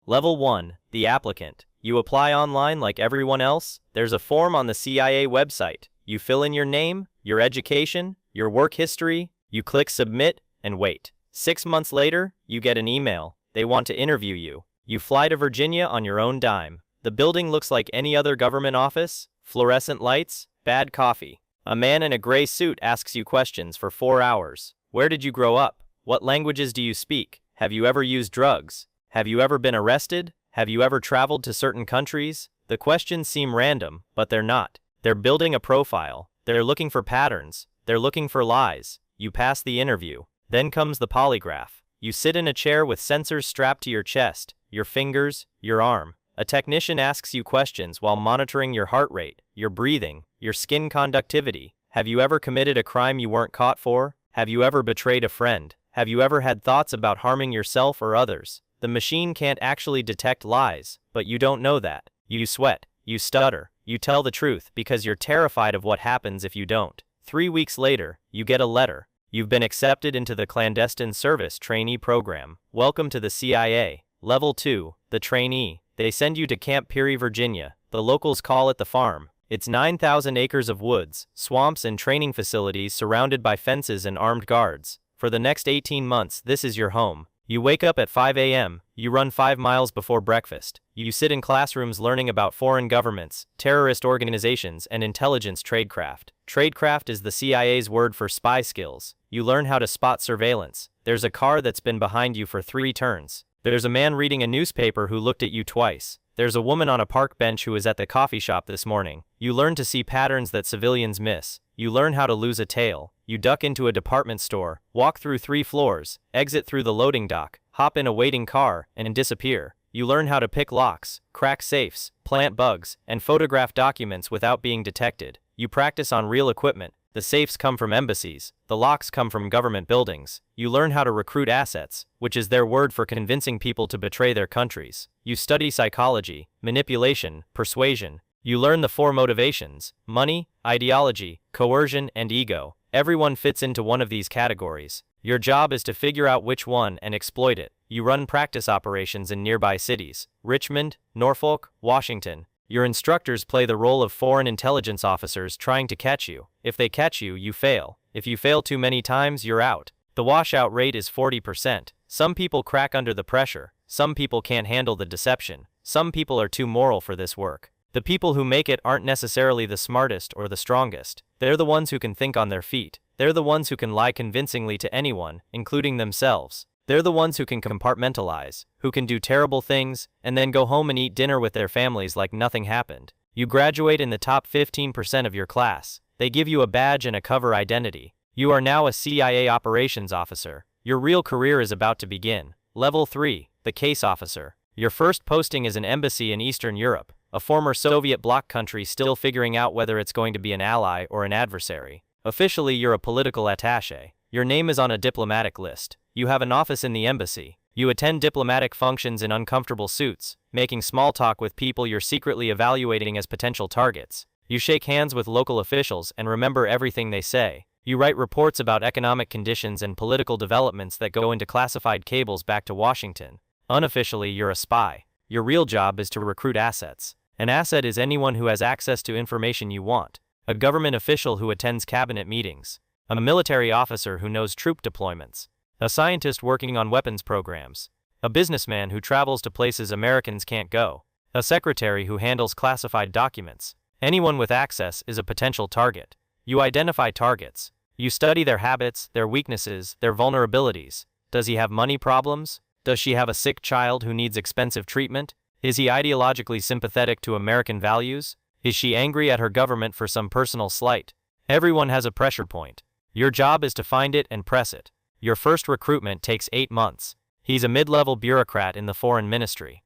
Level 1. The applicant. You apply online like everyone else. There's a form on the CIA website. You fill in your name, your education, your work history, you click submit, and wait. 6 months later, you get an email. They want to interview you. You fly to Virginia on your own dime. The building looks like any other government office. Fluorescent lights, bad coffee. A man in a gray suit asks you questions for 4 hours. Where did you grow up? What languages do you speak? Have you ever used drugs? Have you ever been arrested? Have you ever traveled to certain countries? The questions seem random, but they're not. They're building a profile. They're looking for patterns. They're looking for lies. You pass the interview. Then comes the polygraph. You sit in a chair with sensors strapped to your chest, your fingers, your arm. A technician asks you questions while monitoring your heart rate, your breathing, your skin conductivity. Have you ever committed a crime you weren't caught for? Have you ever betrayed a friend? Have you ever had thoughts about harming yourself or others? The machine can't actually detect lies, but you don't know that. You sweat, you stutter, you tell the truth because you're terrified of what happens if you don't. 3 weeks later, you get a letter. You've been accepted into the clandestine service trainee program. Welcome to the CIA. Level 2, the trainee. They send you to Camp Peary, Virginia. The locals call it the farm. It's 9,000 acres of woods, swamps and training facilities surrounded by fences and armed guards. For the next 18 months, this is your home. You wake up at 5 a.m., you run 5 miles before breakfast. You sit in classrooms learning about foreign governments, terrorist organizations, and intelligence tradecraft. Tradecraft is the CIA's word for spy skills. You learn how to spot surveillance. There's a car that's been behind you for 3 turns. There's a man reading a newspaper who looked at you twice. There's a woman on a park bench who was at the coffee shop this morning. You learn to see patterns that civilians miss. You learn how to lose a tail. You duck into a department store, walk through 3 floors, exit through the loading dock, hop in a waiting car, and disappear. You learn how to pick locks, crack safes, plant bugs, and photograph documents without being detected. You practice on real equipment. The safes come from embassies. The locks come from government buildings. You learn how to recruit assets, which is their word for convincing people to betray their countries. You study psychology, manipulation, persuasion. You learn the 4 motivations: money, ideology, coercion, and ego. Everyone fits into one of these categories. Your job is to figure out which one and exploit it. You run practice operations in nearby cities: Richmond, Norfolk, Washington. Your instructors play the role of foreign intelligence officers trying to catch you. If they catch you, you fail. If you fail too many times, you're out. The washout rate is 40%. Some people crack under the pressure. Some people can't handle the deception. Some people are too moral for this work. The people who make it aren't necessarily the smartest or the strongest. They're the ones who can think on their feet. They're the ones who can lie convincingly to anyone, including themselves. They're the ones who can compartmentalize, who can do terrible things, and then go home and eat dinner with their families like nothing happened. You graduate in the top 15% of your class. They give you a badge and a cover identity. You are now a CIA operations officer. Your real career is about to begin. Level 3, the case officer. Your first posting is an embassy in Eastern Europe, a former Soviet bloc country still figuring out whether it's going to be an ally or an adversary. Officially, you're a political attaché. Your name is on a diplomatic list. You have an office in the embassy. You attend diplomatic functions in uncomfortable suits, making small talk with people you're secretly evaluating as potential targets. You shake hands with local officials and remember everything they say. You write reports about economic conditions and political developments that go into classified cables back to Washington. Unofficially, you're a spy. Your real job is to recruit assets. An asset is anyone who has access to information you want. A government official who attends cabinet meetings. A military officer who knows troop deployments. A scientist working on weapons programs. A businessman who travels to places Americans can't go. A secretary who handles classified documents. Anyone with access is a potential target. You identify targets. You study their habits, their weaknesses, their vulnerabilities. Does he have money problems? Does she have a sick child who needs expensive treatment? Is he ideologically sympathetic to American values? Is she angry at her government for some personal slight? Everyone has a pressure point. Your job is to find it and press it. Your first recruitment takes 8 months. He's a mid-level bureaucrat in the foreign ministry.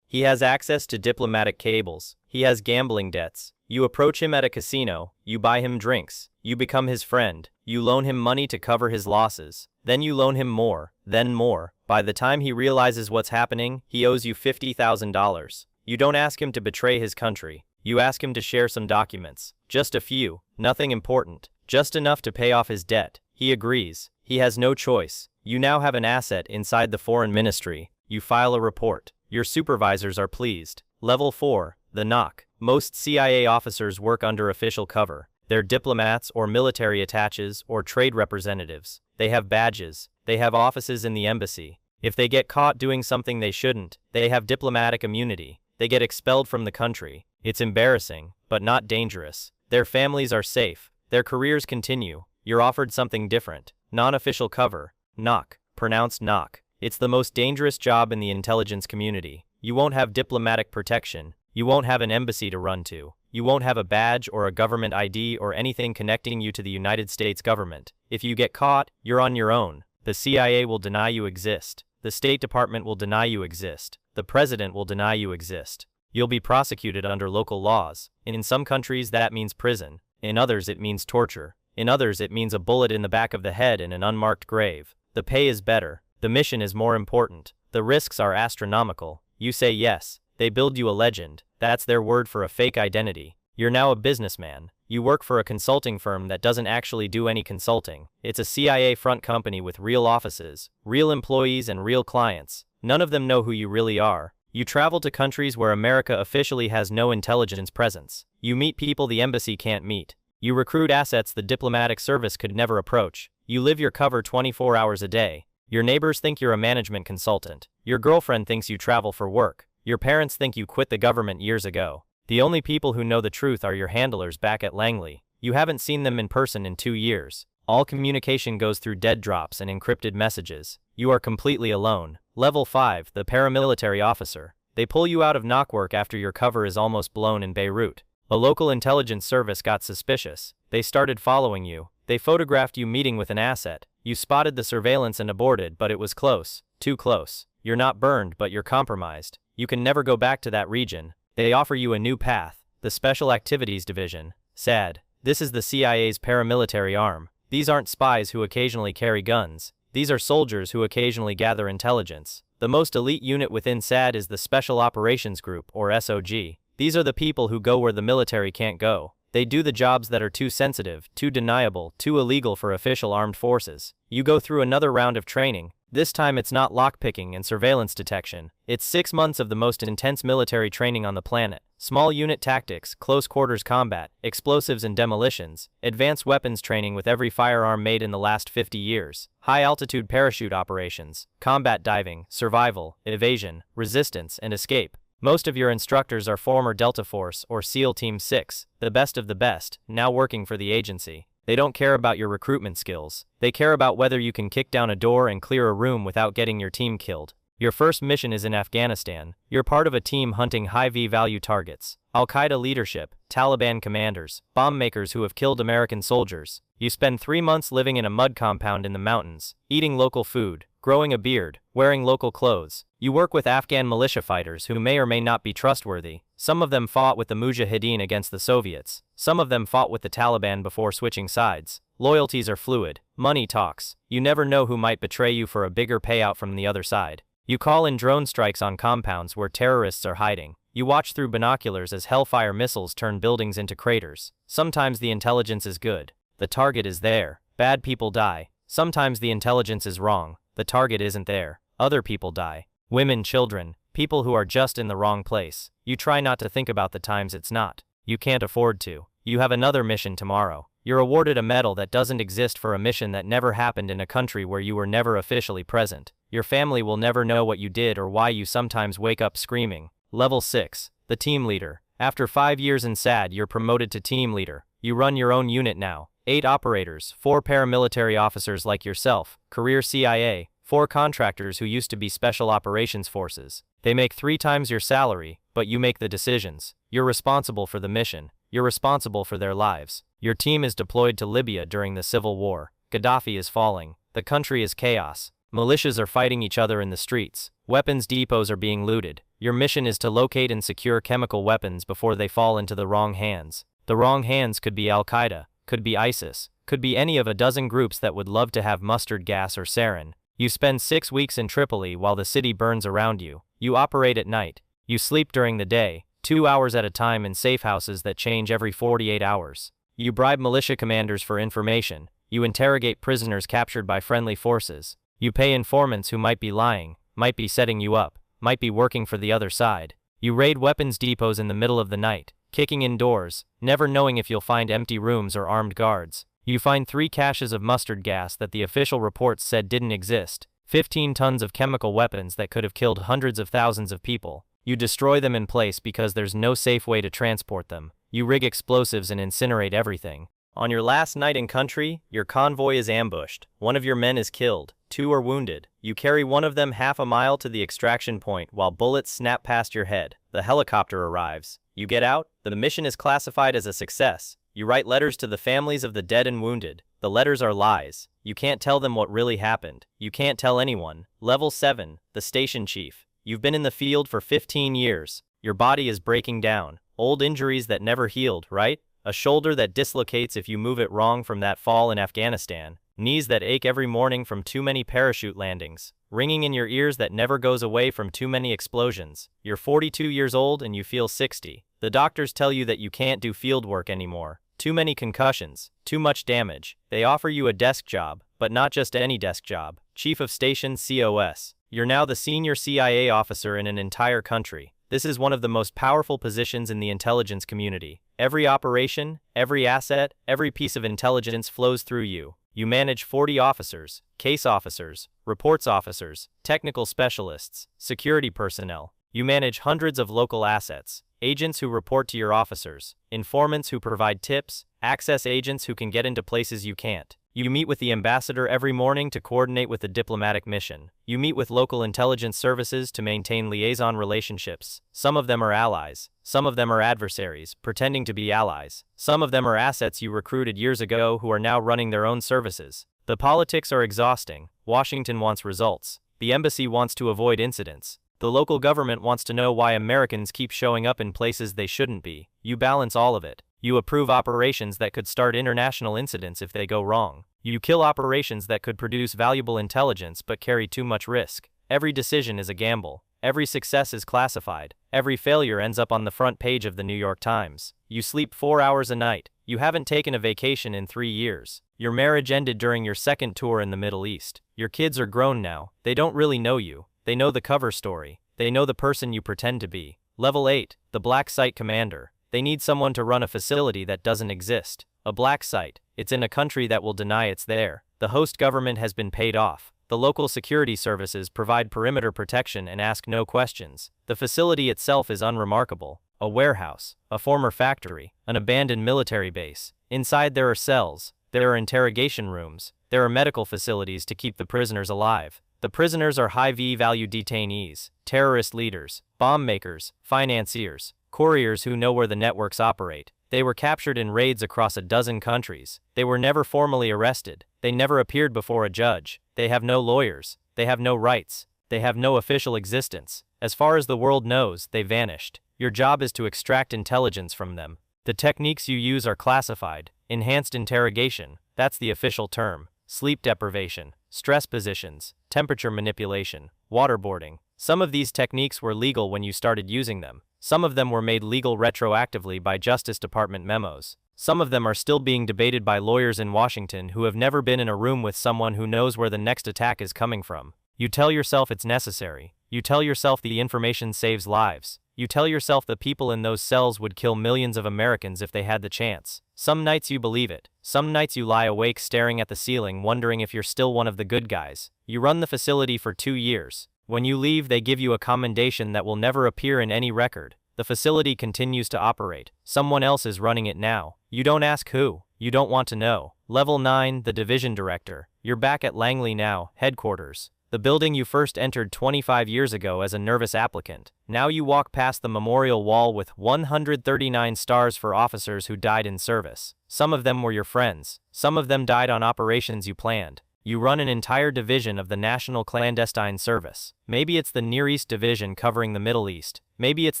He has access to diplomatic cables. He has gambling debts. You approach him at a casino. You buy him drinks. You become his friend. You loan him money to cover his losses. Then you loan him more, then more. By the time he realizes what's happening, he owes you $50,000. You don't ask him to betray his country. You ask him to share some documents. Just a few. Nothing important. Just enough to pay off his debt. He agrees. He has no choice. You now have an asset inside the foreign ministry. You file a report. Your supervisors are pleased. Level 4. The knock. Most CIA officers work under official cover. They're diplomats or military attaches or trade representatives. They have badges. They have offices in the embassy. If they get caught doing something they shouldn't, they have diplomatic immunity. They get expelled from the country. It's embarrassing, but not dangerous. Their families are safe. Their careers continue. You're offered something different. Non-official cover. Knock. Pronounced knock. It's the most dangerous job in the intelligence community. You won't have diplomatic protection. You won't have an embassy to run to. You won't have a badge or a government ID or anything connecting you to the United States government. If you get caught, you're on your own. The CIA will deny you exist. The State Department will deny you exist. The President will deny you exist. You'll be prosecuted under local laws. In some countries that means prison. In others it means torture. In others it means a bullet in the back of the head in an unmarked grave. The pay is better. The mission is more important. The risks are astronomical. You say yes. They build you a legend. That's their word for a fake identity. You're now a businessman. You work for a consulting firm that doesn't actually do any consulting. It's a CIA front company with real offices, real employees and real clients. None of them know who you really are. You travel to countries where America officially has no intelligence presence. You meet people the embassy can't meet. You recruit assets the diplomatic service could never approach. You live your cover 24 hours a day. Your neighbors think you're a management consultant. Your girlfriend thinks you travel for work. Your parents think you quit the government years ago. The only people who know the truth are your handlers back at Langley. You haven't seen them in person in 2 years. All communication goes through dead drops and encrypted messages. You are completely alone. Level 5, the paramilitary officer. They pull you out of knock work after your cover is almost blown in Beirut. A local intelligence service got suspicious. They started following you. They photographed you meeting with an asset. You spotted the surveillance and aborted, but it was close. Too close. You're not burned, but you're compromised. You can never go back to that region. They offer you a new path. The Special Activities Division. Sad. This is the CIA's paramilitary arm. These aren't spies who occasionally carry guns. These are soldiers who occasionally gather intelligence. The most elite unit within SAD is the Special Operations Group, or SOG. These are the people who go where the military can't go. They do the jobs that are too sensitive, too deniable, too illegal for official armed forces. You go through another round of training. This time it's not lockpicking and surveillance detection. It's 6 months of the most intense military training on the planet. Small unit tactics, close quarters combat, explosives and demolitions, advanced weapons training with every firearm made in the last 50 years, high-altitude parachute operations, combat diving, survival, evasion, resistance, and escape. Most of your instructors are former Delta Force or SEAL Team 6, the best of the best, now working for the agency. They don't care about your recruitment skills. They care about whether you can kick down a door and clear a room without getting your team killed. Your first mission is in Afghanistan. You're part of a team hunting high V-value targets. Al-Qaeda leadership, Taliban commanders, bomb makers who have killed American soldiers. You spend 3 months living in a mud compound in the mountains, eating local food, growing a beard, wearing local clothes. You work with Afghan militia fighters who may or may not be trustworthy. Some of them fought with the Mujahideen against the Soviets. Some of them fought with the Taliban before switching sides. Loyalties are fluid. Money talks. You never know who might betray you for a bigger payout from the other side. You call in drone strikes on compounds where terrorists are hiding. You watch through binoculars as Hellfire missiles turn buildings into craters. Sometimes the intelligence is good. The target is there. Bad people die. Sometimes the intelligence is wrong. The target isn't there. Other people die. Women, children, people who are just in the wrong place. You try not to think about the times it's not. You can't afford to. You have another mission tomorrow. You're awarded a medal that doesn't exist for a mission that never happened in a country where you were never officially present. Your family will never know what you did or why you sometimes wake up screaming. Level 6. The team leader. After 5 years in SAD, you're promoted to team leader. You run your own unit now. 8 operators, 4 paramilitary officers like yourself, career CIA, 4 contractors who used to be Special Operations Forces. They make 3 times your salary, but you make the decisions. You're responsible for the mission. You're responsible for their lives. Your team is deployed to Libya during the civil war. Gaddafi is falling. The country is chaos. Militias are fighting each other in the streets. Weapons depots are being looted. Your mission is to locate and secure chemical weapons before they fall into the wrong hands. The wrong hands could be Al-Qaeda, could be ISIS, could be any of a dozen groups that would love to have mustard gas or sarin. You spend 6 weeks in Tripoli while the city burns around you. You operate at night. You sleep during the day, 2 hours at a time in safe houses that change every 48 hours. You bribe militia commanders for information. You interrogate prisoners captured by friendly forces. You pay informants who might be lying, might be setting you up. might be working for the other side. You raid weapons depots in the middle of the night, kicking in doors, never knowing if you'll find empty rooms or armed guards. You find 3 caches of mustard gas that the official reports said didn't exist, 15 tons of chemical weapons that could have killed hundreds of thousands of people. You destroy them in place because there's no safe way to transport them. You rig explosives and incinerate everything. On your last night in country, your convoy is ambushed. One of your men is killed. 2 are wounded. You carry one of them half a mile to the extraction point while bullets snap past your head. The helicopter arrives. You get out. The mission is classified as a success. You write letters to the families of the dead and wounded. The letters are lies. You can't tell them what really happened. You can't tell anyone. Level 7, the station chief. You've been in the field for 15 years. Your body is breaking down. Old injuries that never healed, right? A shoulder that dislocates if you move it wrong from that fall in Afghanistan. Knees that ache every morning from too many parachute landings. Ringing in your ears that never goes away from too many explosions. You're 42 years old and you feel 60. The doctors tell you that you can't do field work anymore. Too many concussions, too much damage. They offer you a desk job, but not just any desk job. Chief of Station COS. You're now the senior CIA officer in an entire country. This is one of the most powerful positions in the intelligence community. Every operation, every asset, every piece of intelligence flows through you. You manage 40 officers, case officers, reports officers, technical specialists, security personnel. You manage hundreds of local assets, agents who report to your officers, informants who provide tips, access agents who can get into places you can't. You meet with the ambassador every morning to coordinate with the diplomatic mission. You meet with local intelligence services to maintain liaison relationships. Some of them are allies. Some of them are adversaries, pretending to be allies. Some of them are assets you recruited years ago who are now running their own services. The politics are exhausting. Washington wants results. The embassy wants to avoid incidents. The local government wants to know why Americans keep showing up in places they shouldn't be. You balance all of it. You approve operations that could start international incidents if they go wrong. You kill operations that could produce valuable intelligence but carry too much risk. Every decision is a gamble. Every success is classified. Every failure ends up on the front page of the New York Times. You sleep 4 hours a night. You haven't taken a vacation in 3 years. Your marriage ended during your second tour in the Middle East. Your kids are grown now. They don't really know you. They know the cover story. They know the person you pretend to be. Level 8, the Black Site Commander. They need someone to run a facility that doesn't exist. A black site. It's in a country that will deny it's there. The host government has been paid off. The local security services provide perimeter protection and ask no questions. The facility itself is unremarkable. A warehouse, a former factory, an abandoned military base. Inside there are cells. There are interrogation rooms. There are medical facilities to keep the prisoners alive. The prisoners are high value detainees, terrorist leaders, bomb makers, financiers, couriers who know where the networks operate. They were captured in raids across a dozen countries. They were never formally arrested. They never appeared before a judge. They have no lawyers. They have no rights. They have no official existence. As far as the world knows, they vanished. Your job is to extract intelligence from them. The techniques you use are classified. Enhanced interrogation, that's the official term. Sleep deprivation, stress positions, temperature manipulation, waterboarding. Some of these techniques were legal when you started using them. Some of them were made legal retroactively by Justice Department memos. Some of them are still being debated by lawyers in Washington who have never been in a room with someone who knows where the next attack is coming from. You tell yourself it's necessary. You tell yourself the information saves lives. You tell yourself the people in those cells would kill millions of Americans if they had the chance. Some nights you believe it. Some nights you lie awake staring at the ceiling wondering if you're still one of the good guys. You run the facility for 2 years. When you leave, they give you a commendation that will never appear in any record. The facility continues to operate. Someone else is running it now. You don't ask who. You don't want to know. Level 9, the division director. You're back at Langley now, headquarters. The building you first entered 25 years ago as a nervous applicant. Now you walk past the memorial wall with 139 stars for officers who died in service. Some of them were your friends. Some of them died on operations you planned. You run an entire division of the National Clandestine Service. Maybe it's the Near East Division covering the Middle East. Maybe it's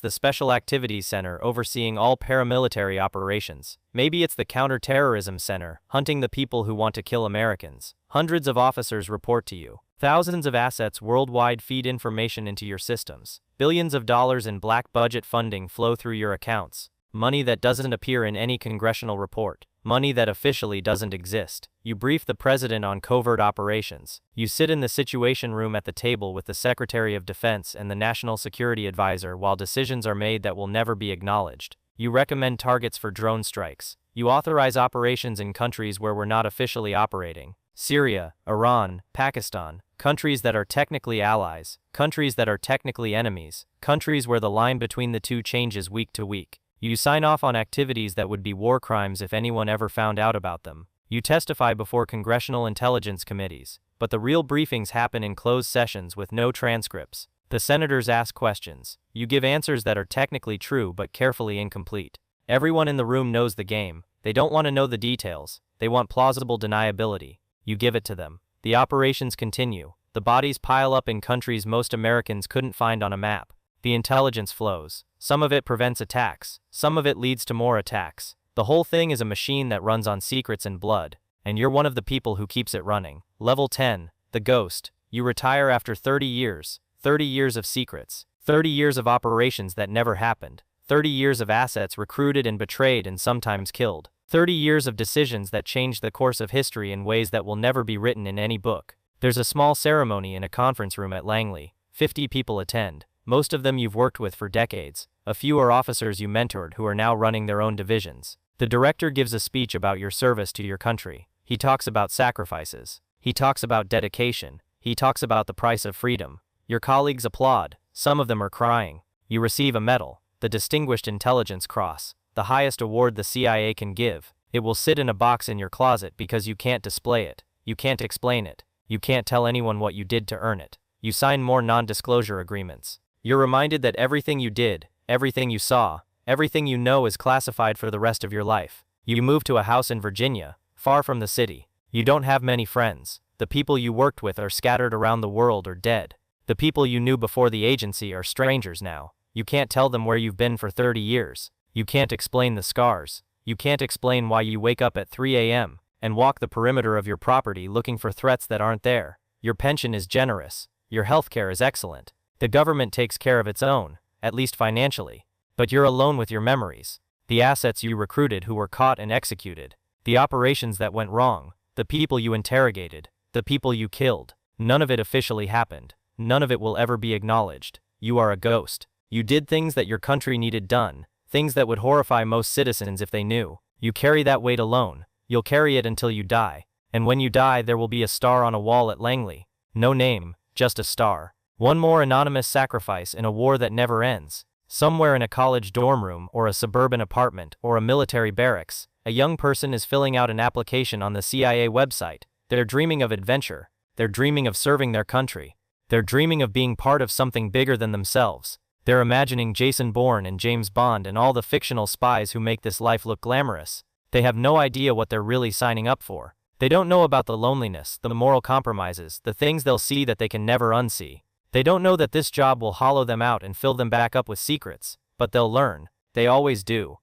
the Special Activities Center overseeing all paramilitary operations. Maybe it's the Counterterrorism Center, hunting the people who want to kill Americans. Hundreds of officers report to you. Thousands of assets worldwide feed information into your systems. Billions of dollars in black budget funding flow through your accounts. Money that doesn't appear in any congressional report. Money that officially doesn't exist. You brief the president on covert operations. You sit in the Situation Room at the table with the Secretary of Defense and the National Security Advisor while decisions are made that will never be acknowledged. You recommend targets for drone strikes. You authorize operations in countries where we're not officially operating. Syria, Iran, Pakistan, countries that are technically allies, countries that are technically enemies, countries where the line between the two changes week to week. You sign off on activities that would be war crimes if anyone ever found out about them. You testify before congressional intelligence committees, but the real briefings happen in closed sessions with no transcripts. The senators ask questions. You give answers that are technically true but carefully incomplete. Everyone in the room knows the game. They don't want to know the details. They want plausible deniability. You give it to them. The operations continue. The bodies pile up in countries most Americans couldn't find on a map. The intelligence flows. Some of it prevents attacks. Some of it leads to more attacks. The whole thing is a machine that runs on secrets and blood, and you're one of the people who keeps it running. Level 10, the ghost. You retire after 30 years. 30 years of secrets. 30 years of operations that never happened. 30 years of assets recruited and betrayed and sometimes killed. 30 years of decisions that changed the course of history in ways that will never be written in any book. There's a small ceremony in a conference room at Langley. 50 people attend. Most of them you've worked with for decades. A few are officers you mentored who are now running their own divisions. The director gives a speech about your service to your country. He talks about sacrifices. He talks about dedication. He talks about the price of freedom. Your colleagues applaud. Some of them are crying. You receive a medal, the Distinguished Intelligence Cross, the highest award the CIA can give. It will sit in a box in your closet because you can't display it. You can't explain it. You can't tell anyone what you did to earn it. You sign more non-disclosure agreements. You're reminded that everything you did, everything you saw, everything you know is classified for the rest of your life. You move to a house in Virginia, far from the city. You don't have many friends. The people you worked with are scattered around the world or dead. The people you knew before the agency are strangers now. You can't tell them where you've been for 30 years. You can't explain the scars. You can't explain why you wake up at 3 a.m. and walk the perimeter of your property looking for threats that aren't there. Your pension is generous. Your healthcare is excellent. The government takes care of its own, at least financially. But you're alone with your memories. The assets you recruited who were caught and executed. The operations that went wrong. The people you interrogated. The people you killed. None of it officially happened. None of it will ever be acknowledged. You are a ghost. You did things that your country needed done. Things that would horrify most citizens if they knew. You carry that weight alone. You'll carry it until you die. And when you die, there will be a star on a wall at Langley. No name, just a star. One more anonymous sacrifice in a war that never ends. Somewhere in a college dorm room or a suburban apartment or a military barracks, a young person is filling out an application on the CIA website. They're dreaming of adventure. They're dreaming of serving their country. They're dreaming of being part of something bigger than themselves. They're imagining Jason Bourne and James Bond and all the fictional spies who make this life look glamorous. They have no idea what they're really signing up for. They don't know about the loneliness, the moral compromises, the things they'll see that they can never unsee. They don't know that this job will hollow them out and fill them back up with secrets, but they'll learn. They always do.